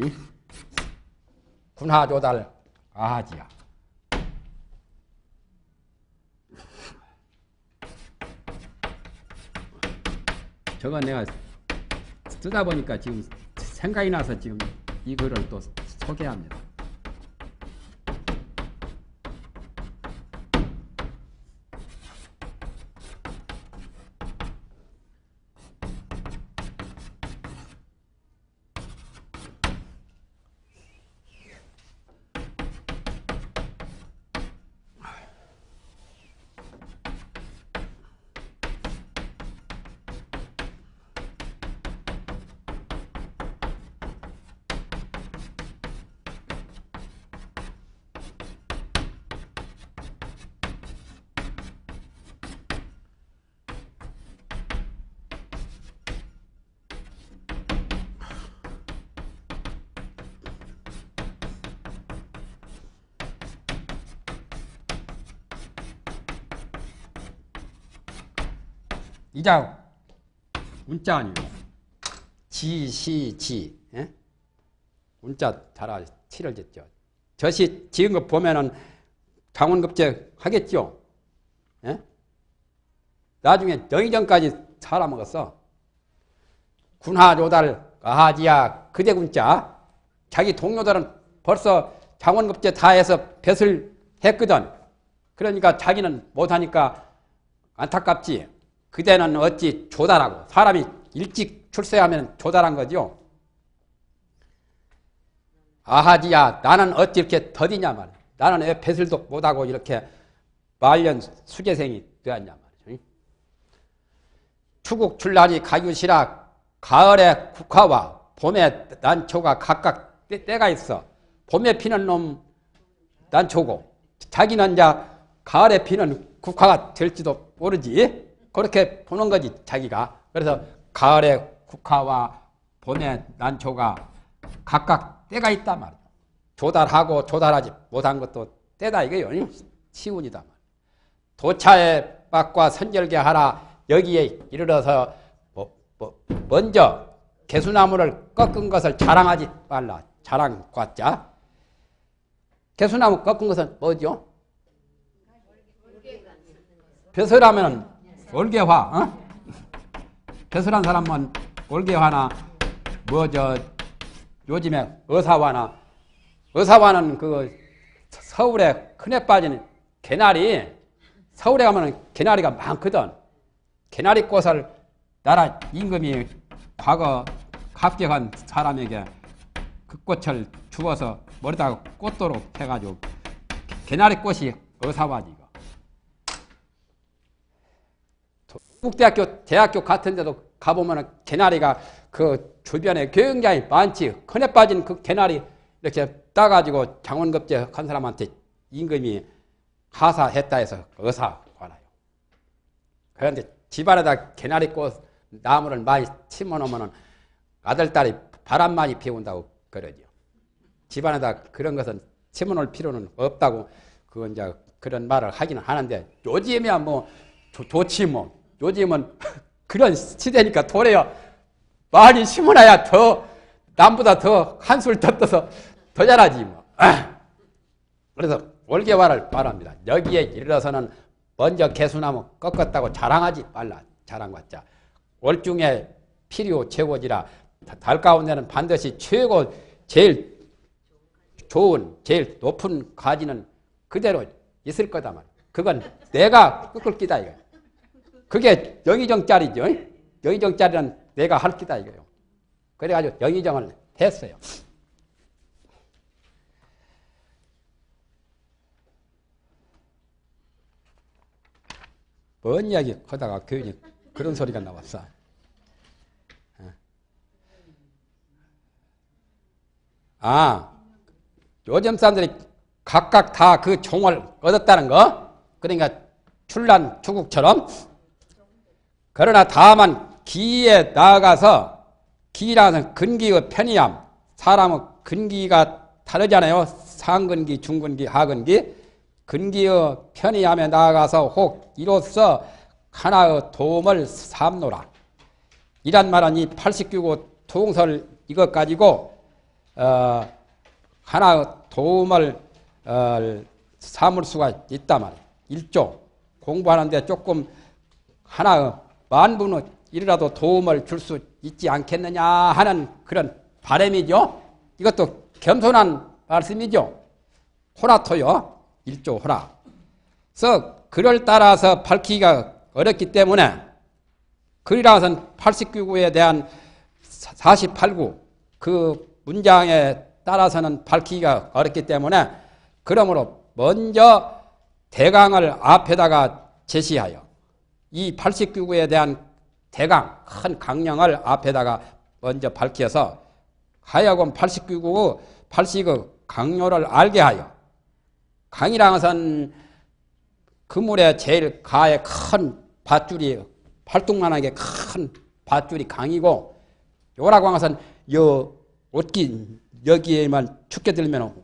군하조달 아하지야. 저건 내가 쓰다 보니까 지금 생각이 나서 지금 이 글을 또 소개합니다. 이자 문자 아니에요. 지, 시, 지. 예? 문자 잘 치를 짓죠. 저시 지은 거 보면은 장원급제 하겠죠. 예? 나중에 영의정까지 살아먹었어. 군하조달, 아하지야, 그대군자. 자기 동료들은 벌써 장원급제 다 해서 뱃을 했거든. 그러니까 자기는 못하니까 안타깝지. 그대는 어찌 조달하고. 사람이 일찍 출세하면 조달한 거죠. 아하지야, 나는 어찌 이렇게 더디냐 말이야. 나는 왜 뱃을도 못하고 이렇게 말년 수재생이 되었냐 말이죠. 추국 출란이 가유시라. 가을에 국화와 봄에 난초가 각각 때가 있어. 봄에 피는 놈 난초고, 자기는 이제 가을에 피는 국화가 될지도 모르지. 그렇게 보는 거지, 자기가. 그래서 가을에 국화와 봄에 난초가 각각 때가 있단 말이야. 조달하고 조달하지 못한 것도 때다 이거요. 시운이다. 도차에 빡과 선절게 하라. 여기에 이르러서 먼저 개수나무를 꺾은 것을 자랑하지 말라. 자랑 과자. 개수나무 꺾은 것은 뭐죠? 벼슬하면 월계화. 어? 벼슬한 사람은 월계화나 요즘에 의사화는 그 서울에 큰애 빠진 개나리. 서울에 가면 개나리가 많거든. 개나리 꽃을 나라 임금이 과거 합격한 사람에게 그 꽃을 주어서 머리다가 꽃도로 해가지고 개나리 꽃이 의사화지. 대학교 같은 데도 가보면 개나리가 그 주변에 굉장히 많지. 큰애 빠진 그 개나리 이렇게 따가지고 장원급제 한 사람한테 임금이 하사했다 해서 의사화나요. 그런데 집안에다 개나리꽃 나무를 많이 심어놓으면 아들딸이 바람 많이 피운다고 그러죠. 집안에다 그런 것은 심어놓을 필요는 없다고 그건 이제 그런 말을 하기는 하는데, 요즘이야 뭐 좋지 뭐. 요즘은 그런 시대니까 도래요. 많이 심어놔야 더 남보다 더 한술 더 떠서 더 잘하지 뭐. 그래서 월계화를 말합니다. 여기에 이르러서는 먼저 개수나무 꺾었다고 자랑하지 말라. 자랑받자. 월중에 필요 최고지라. 달 가운데는 반드시 최고 제일 좋은 제일 높은 가지는 그대로 있을 거다 말. 그건 내가 꺾을 기다 이거예요. 그게 영의정짜리죠. 영의정짜리는 내가 할 기다 이거예요. 그래가지고 영의정을 했어요. 뭔 이야기 하다가 괜히 그런 소리가 나왔어. 요즘 사람들이 각각 다 그 종을 얻었다는 거. 그러니까 출란 투국처럼. 그러나 다만 기에 나아가서, 기라는 근기의 편이함. 사람의 근기가 다르잖아요. 상근기, 중근기, 하근기. 근기의 편이함에 나아가서 혹 이로써 하나의 도움을 삼노라. 이란 말은 이 89구 통설 이것 가지고 하나의 도움을 삼을 수가 있단 말이에요. 일조 공부하는데 조금 하나의 만분의 일이라도 도움을 줄 수 있지 않겠느냐 하는 그런 바람이죠. 이것도 겸손한 말씀이죠. 호라토요. 일조 호라. 그래서 글을 따라서 밝히기가 어렵기 때문에, 글이라서는 89구에 대한 48구 그 문장에 따라서는 밝히기가 어렵기 때문에, 그러므로 먼저 대강을 앞에다가 제시하여 이 89구에 대한 대강, 큰 강령을 앞에다가 먼저 밝혀서 하여금 89구 80의 강요를 알게 하여, 강이라는 것은 그물에 제일 가에 큰 밧줄이, 팔뚝만하게 큰 밧줄이 강이고, 요라고 하는 것은 옷깃 여기에만 춥게 들면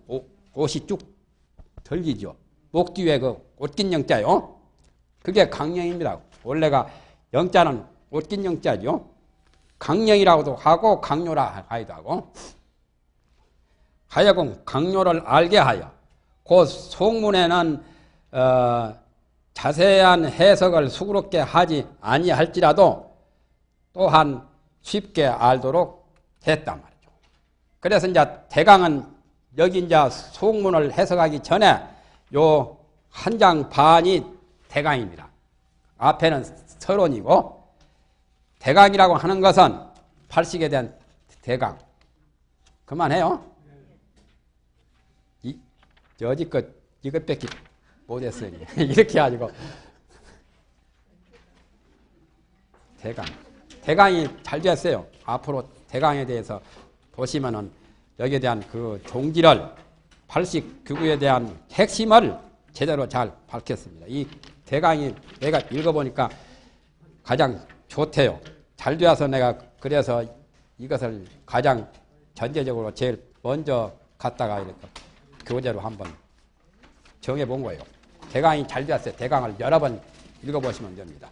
옷이 쭉 덜기죠. 목 뒤에 그 옷깃 영자요. 그게 강령입니다. 원래가 영자는 웃긴 영자죠. 강령이라고도 하고 강요라 하기도 하고 하여금 강요를 알게 하여 그 속문에는 자세한 해석을 수그럽게 하지 아니할지라도 또한 쉽게 알도록 했단 말이죠. 그래서 이제 대강은 여기 이제 속문을 해석하기 전에 요 한 장 반이 대강입니다. 앞에는 서론이고 대강이라고 하는 것은 팔식에 대한 대강. 그만해요. 여지껏 이것밖에 못했으니 이렇게 가지고 대강이 잘 됐어요. 앞으로 대강에 대해서 보시면은 여기에 대한 그 종지를 팔식 규구에 대한 핵심을 제대로 잘 밝혔습니다. 이 대강이 내가 읽어보니까 가장 좋대요. 잘 되어서 내가 그래서 이것을 가장 전제적으로 제일 먼저 갖다가 이렇게 교재로 한번 정해본 거예요. 대강이 잘 되었어요. 대강을 여러 번 읽어보시면 됩니다.